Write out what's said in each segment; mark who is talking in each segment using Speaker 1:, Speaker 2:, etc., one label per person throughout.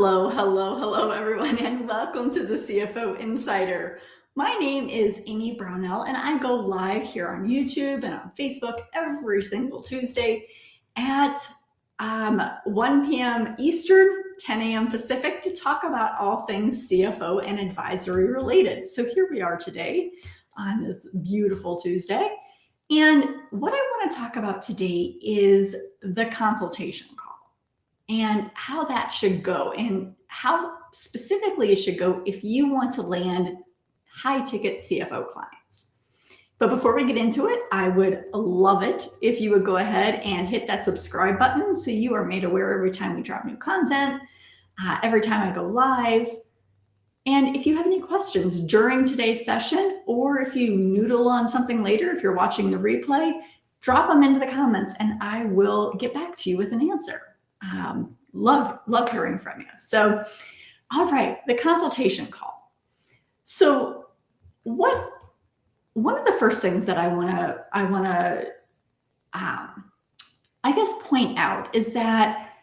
Speaker 1: Hello, everyone, and welcome to the CFO Insider. My name is Amy Brownell, and I go live here on YouTube and on Facebook every single Tuesday at 1 p.m. Eastern, 10 a.m. Pacific to talk about all things CFO and advisory related. So here we are today on this beautiful Tuesday. And what I want to talk about today is the consultation call and how that should go and how specifically it should go if you want to land high-ticket CFO clients. But before we get into it, I would love it if you would go ahead and hit that subscribe button so you are made aware every time we drop new content, every time I go live. And if you have any questions during today's session, or if you noodle on something later, if you're watching the replay, drop them into the comments and I will get back to you with an answer. Love hearing from you. So, all right, the consultation call. So one of the first things that I want to point out is that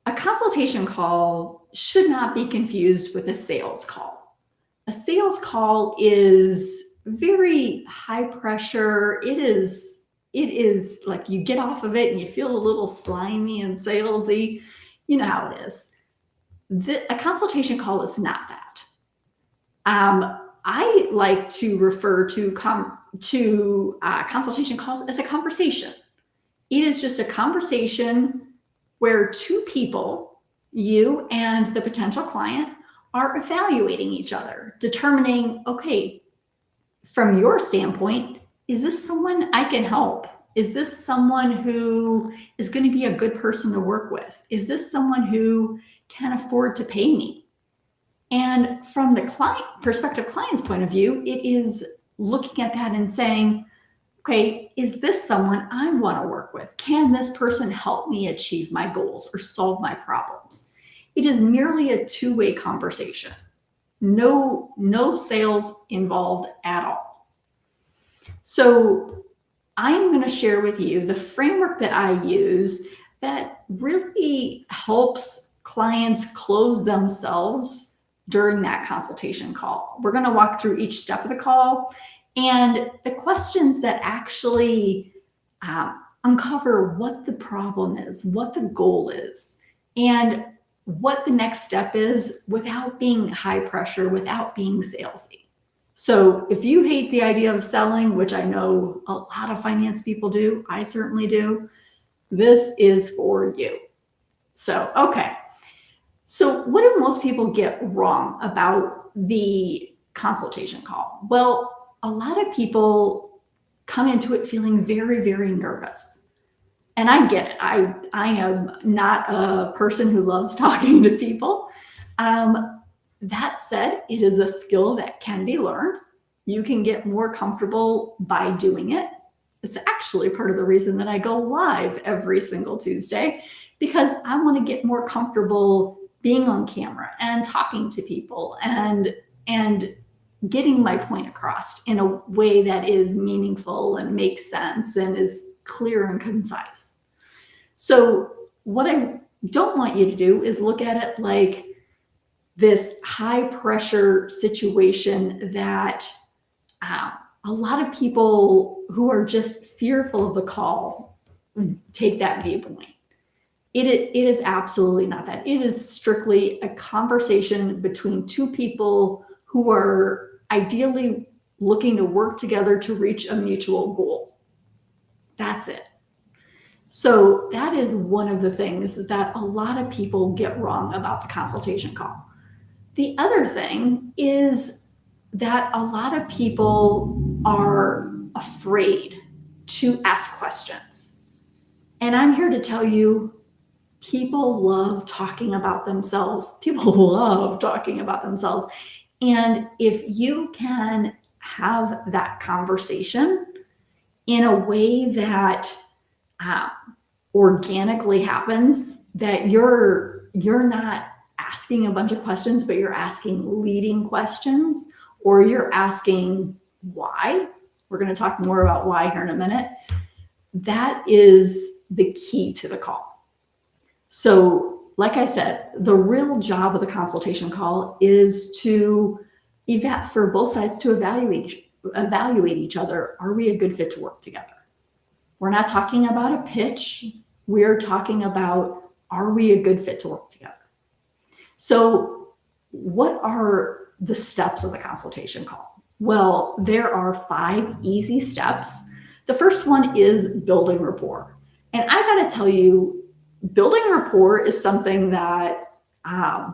Speaker 1: a consultation call should not be confused with a sales call. A sales call is very high pressure. It is like you get off of it and you feel a little slimy and salesy. You know how it is. A consultation call is not that. I like to refer to consultation calls as a conversation. It is just a conversation where two people, you and the potential client, are evaluating each other, determining, okay, from your standpoint, is this someone I can help? Is this someone who is going to be a good person to work with? Is this someone who can afford to pay me? And from the prospective client's point of view, it is looking at that and saying, okay, is this someone I want to work with? Can this person help me achieve my goals or solve my problems? It is merely a two-way conversation. No sales involved at all. So I'm going to share with you the framework that I use that really helps clients close themselves during that consultation call. We're going to walk through each step of the call and the questions that actually uncover what the problem is, what the goal is, and what the next step is without being high pressure, without being salesy. So if you hate the idea of selling, which I know a lot of finance people do, I certainly do, this is for you. So, okay. So what do most people get wrong about the consultation call? Well, a lot of people come into it feeling very, very nervous. And I get it. I am not a person who loves talking to people. That said, it is a skill that can be learned. You can get more comfortable by doing it. It's actually part of the reason that I go live every single Tuesday, because I want to get more comfortable being on camera and talking to people and getting my point across in a way that is meaningful and makes sense and is clear and concise. So what I don't want you to do is look at it like this high pressure situation that a lot of people who are just fearful of the call take that viewpoint. It is absolutely not that. It is strictly a conversation between two people who are ideally looking to work together to reach a mutual goal. That's it. So that is one of the things that a lot of people get wrong about the consultation call. The other thing is that a lot of people are afraid to ask questions. And I'm here to tell you, people love talking about themselves. People love talking about themselves. And if you can have that conversation in a way that organically happens, that you're not asking a bunch of questions, but you're asking leading questions, or you're asking why. We're going to talk more about why here in a minute. That is the key to the call. So like I said, the real job of the consultation call is for both sides to evaluate each other. Are we a good fit to work together? We're not talking about a pitch. We're talking about, are we a good fit to work together? So what are the steps of the consultation call? Well, there are 5 easy steps. The first one is building rapport. And I got to tell you, building rapport is something that I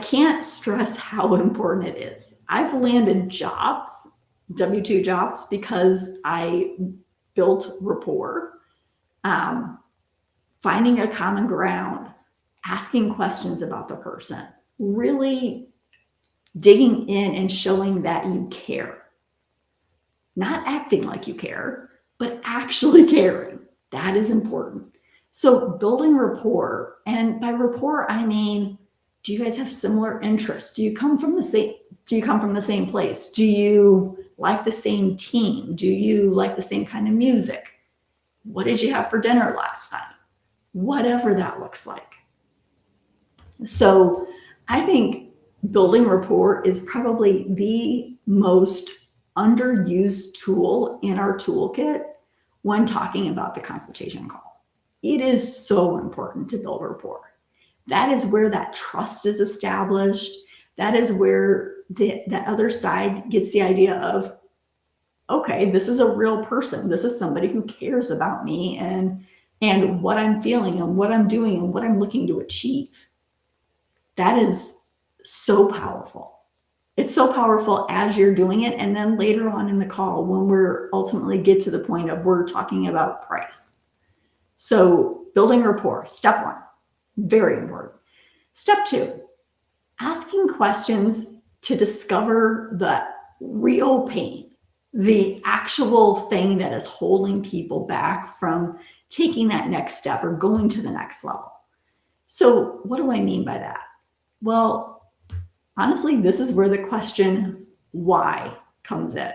Speaker 1: can't stress how important it is. I've landed jobs, W-2 jobs, because I built rapport, finding a common ground, asking questions about the person, really digging in and showing that you care. Not acting like you care, but actually caring. That is important. So building rapport, and by rapport, I mean, do you guys have similar interests? Do you come from the same place? Do you like the same team? Do you like the same kind of music? What did you have for dinner last night? Whatever that looks like. So I think building rapport is probably the most underused tool in our toolkit when talking about the consultation call. It is so important to build rapport. That is where that trust is established. That is where the other side gets the idea of, okay, this is a real person. This is somebody who cares about me and what I'm feeling and what I'm doing and what I'm looking to achieve. That is so powerful. It's so powerful as you're doing it. And then later on in the call, when we're ultimately get to the point of we're talking about price. So building rapport, step 1, very important. Step 2, asking questions to discover the real pain, the actual thing that is holding people back from taking that next step or going to the next level. So what do I mean by that? Well, honestly, this is where the question why comes in.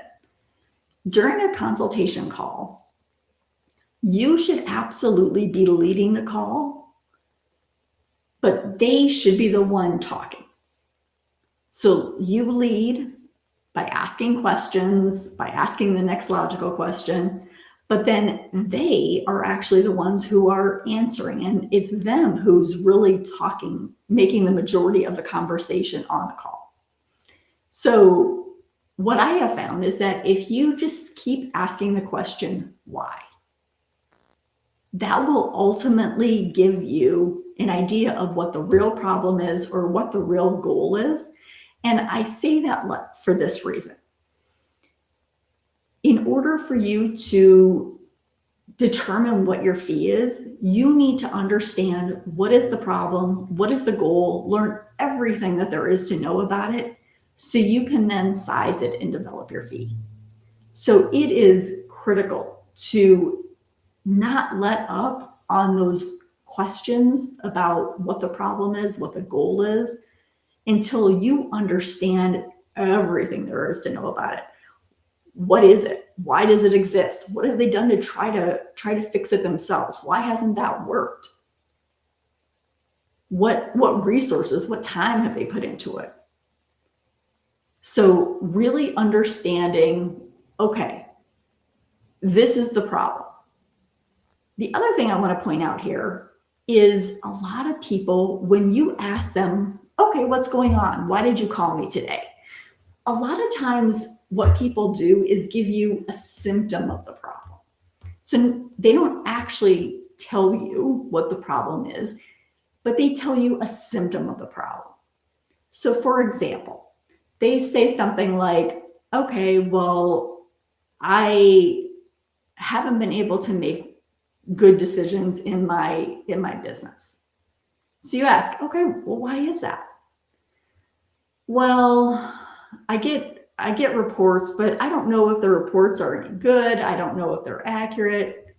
Speaker 1: During a consultation call, you should absolutely be leading the call, but they should be the one talking. So you lead by asking questions, by asking the next logical question, but then they are actually the ones who are answering, and it's them who's really talking, making the majority of the conversation on the call. So what I have found is that if you just keep asking the question, why, that will ultimately give you an idea of what the real problem is or what the real goal is. And I say that for this reason. In order for you to determine what your fee is, you need to understand what is the problem, what is the goal, learn everything that there is to know about it, so you can then size it and develop your fee. So it is critical to not let up on those questions about what the problem is, what the goal is, until you understand everything there is to know about it. What is it? Why does it exist? What have they done to try to fix it themselves? Why hasn't that worked? What resources, what time have they put into it? So really understanding, okay, this is the problem. The other thing I want to point out here is a lot of people, when you ask them, okay, what's going on? Why did you call me today? A lot of times what people do is give you a symptom of the problem. So they don't actually tell you what the problem is, but they tell you a symptom of the problem. So for example, they say something like, okay, well, I haven't been able to make good decisions in my business. So you ask, okay, well, why is that? Well, I get reports, but I don't know if the reports are any good. I don't know if they're accurate.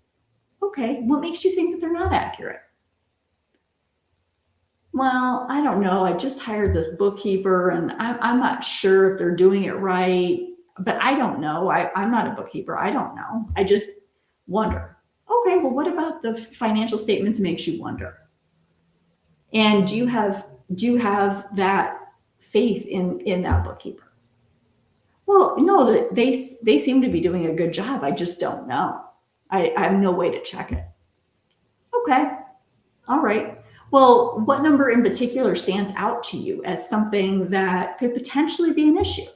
Speaker 1: Okay, what makes you think that they're not accurate? Well, I don't know. I just hired this bookkeeper and I'm not sure if they're doing it right, but I don't know. I'm not a bookkeeper. I don't know. I just wonder. Okay, well, what about the financial statements makes you wonder? And do you have that faith in that bookkeeper? Well, no, they seem to be doing a good job. I just don't know. I have no way to check it. Okay. All right. Well, what number in particular stands out to you as something that could potentially be an issue?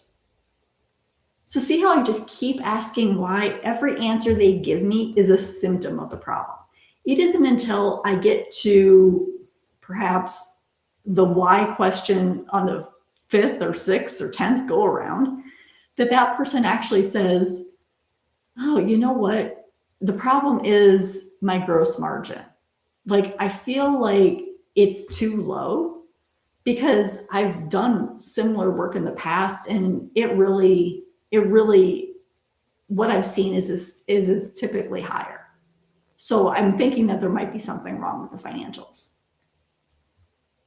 Speaker 1: So see how I just keep asking why every answer they give me is a symptom of the problem. It isn't until I get to perhaps the why question on the fifth or sixth or 10th go around that that person actually says, oh, you know what? The problem is my gross margin. Like, I feel like it's too low because I've done similar work in the past, and it really, what I've seen is typically higher. So I'm thinking that there might be something wrong with the financials.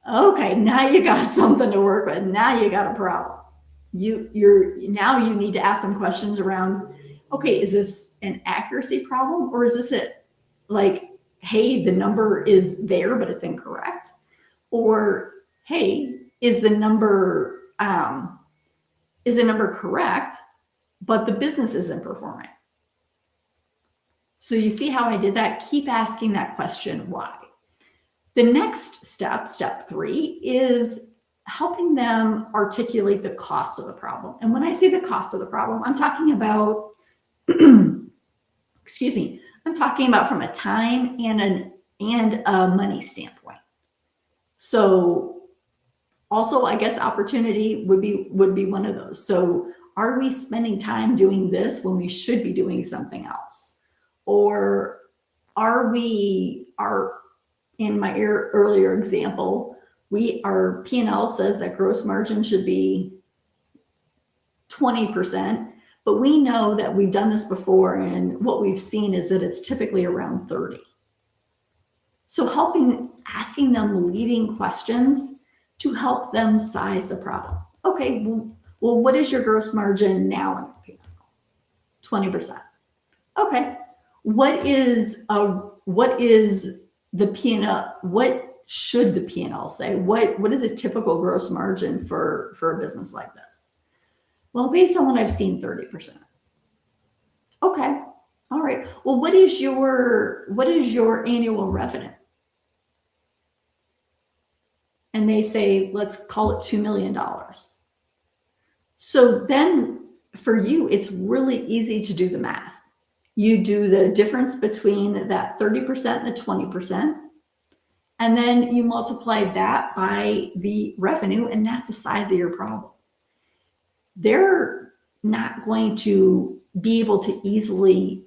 Speaker 1: Okay, now you got something to work with. Now you got a problem. Now you need to ask some questions around, okay, is this an accuracy problem, or is this it? Like, hey, the number is there, but it's incorrect. Or, hey, is the number correct, but the business isn't performing? So you see how I did that? Keep asking that question, why? The next step, step 3, is helping them articulate the cost of the problem. And when I say the cost of the problem, I'm talking about, excuse me, I'm talking about from a time and a money standpoint. So also, I guess opportunity would be one of those. So are we spending time doing this when we should be doing something else? Or in my earlier example, our P&L says that gross margin should be 20%, but we know that we've done this before, and what we've seen is that it's typically around 30. So asking them leading questions to help them size the problem. Okay, well, what is your gross margin now in your P&L? 20%. Okay, what is the P&L? What should the P&L say? What is a typical gross margin for a business like this? Well, based on what I've seen, 30%. Okay, all right. Well, what is your annual revenue? And they say, let's call it $2 million. So then for you, it's really easy to do the math. You do the difference between that 30% and the 20%, and then you multiply that by the revenue, and that's the size of your problem. They're not going to be able to easily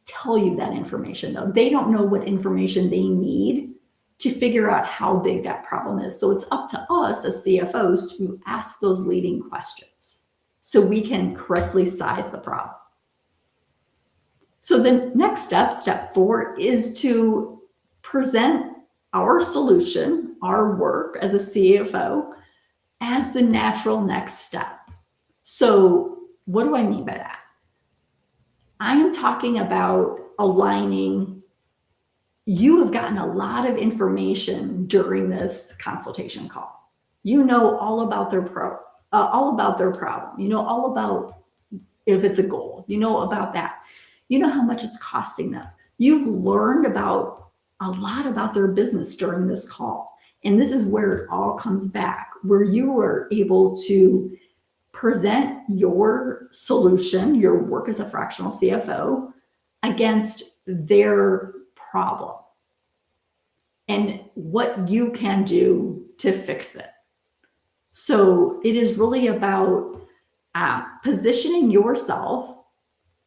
Speaker 1: tell you that information, though. They don't know what information they need to figure out how big that problem is. So it's up to us as CFOs to ask those leading questions so we can correctly size the problem. So the next step, step 4, is to present our solution, our work as a CFO, as the natural next step. So what do I mean by that? I am talking about aligning. You have gotten a lot of information during this consultation call. You know all about their problem. You know all about if it's a goal. You know about that. You know how much it's costing them. You've learned a lot about their business during this call. And this is where it all comes back, where you were able to present your solution, your work as a fractional CFO, against their problem and what you can do to fix it. So it is really about positioning yourself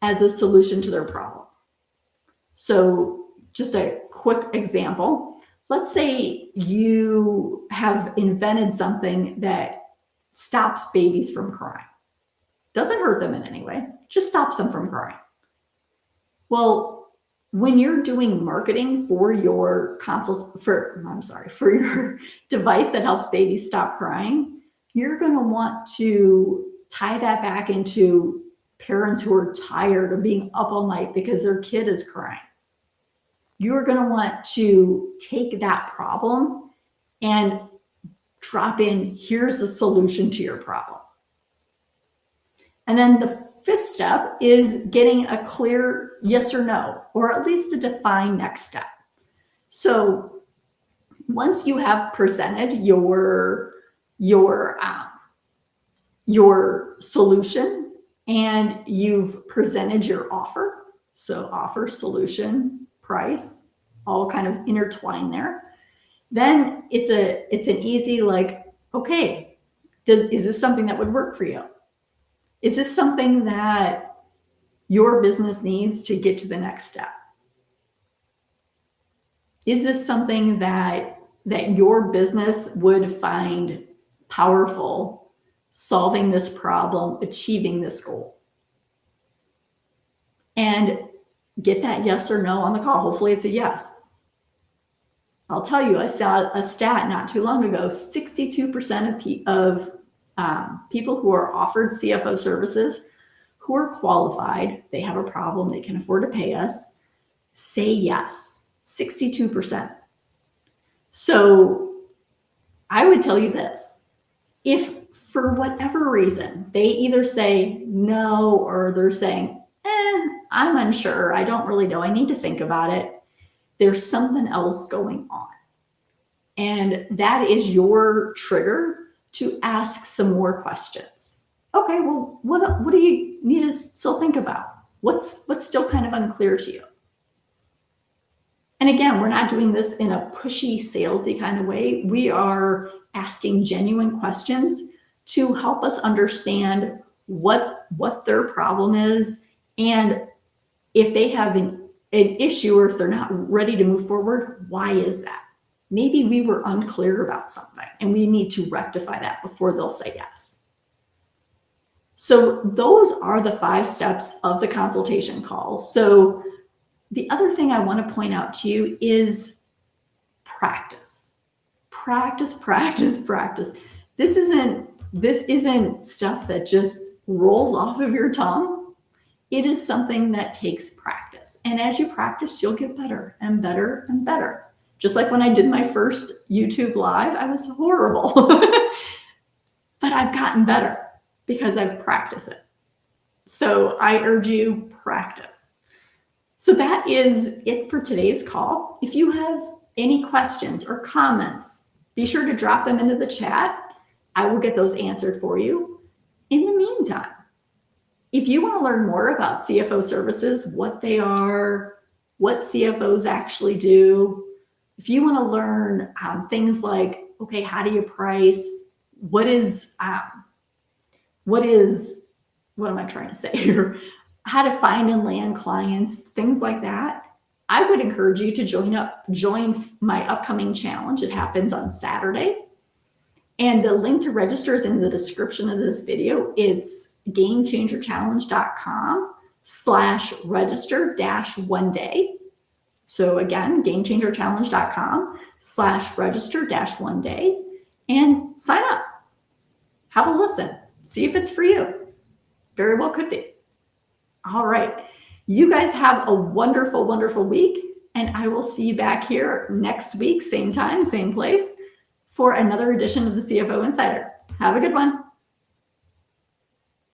Speaker 1: as a solution to their problem. So just a quick example. Let's say you have invented something that stops babies from crying. Doesn't hurt them in any way, just stops them from crying. Well, when you're doing marketing for your for your device that helps babies stop crying, you're going to want to tie that back into parents who are tired of being up all night because their kid is crying. You're going to want to take that problem and drop in, here's the solution to your problem. And then the fifth step is getting a clear yes or no, or at least a defined next step. So once you have presented your solution and you've presented your offer, so offer, solution, price, all kind of intertwined there, then it's an easy, like, okay, is this something that would work for you? Is this something that your business needs to get to the next step? Is this something that your business would find powerful, solving this problem, achieving this goal? And get that yes or no on the call. Hopefully it's a yes. I'll tell you, I saw a stat not too long ago, 62% of people who are offered CFO services, who are qualified, they have a problem, they can afford to pay us, say yes, 62%. So I would tell you this, if for whatever reason, they either say no, or they're saying, I'm unsure, I don't really know, I need to think about it, there's something else going on. And that is your trigger to ask some more questions. Okay, well, what do you need to still think about? What's still kind of unclear to you? And again, we're not doing this in a pushy, salesy kind of way. We are asking genuine questions to help us understand what their problem is, and if they have an issue, or if they're not ready to move forward, why is that? Maybe we were unclear about something and we need to rectify that before they'll say yes. So those are the 5 steps of the consultation call. So the other thing I want to point out to you is practice. Practice, practice, practice. This isn't stuff that just rolls off of your tongue. It is something that takes practice. And as you practice, you'll get better and better and better. Just like when I did my first YouTube live, I was horrible, but I've gotten better because I've practiced it. So I urge you, practice. So that is it for today's call. If you have any questions or comments, be sure to drop them into the chat. I will get those answered for you. In the meantime, if you want to learn more about CFO services, what they are, what CFOs actually do, if you want to learn things like, okay, how do you price? What am I trying to say here? How to find and land clients, things like that. I would encourage you to join my upcoming challenge. It happens on Saturday. And the link to register is in the description of this video. It's gamechangerchallenge.com/register-1day. So again, gamechangerchallenge.com/register-1day, and sign up. Have a listen. See if it's for you. Very well could be. All right. You guys have a wonderful, wonderful week, and I will see you back here next week, same time, same place, for another edition of the CFO Insider. Have a good one.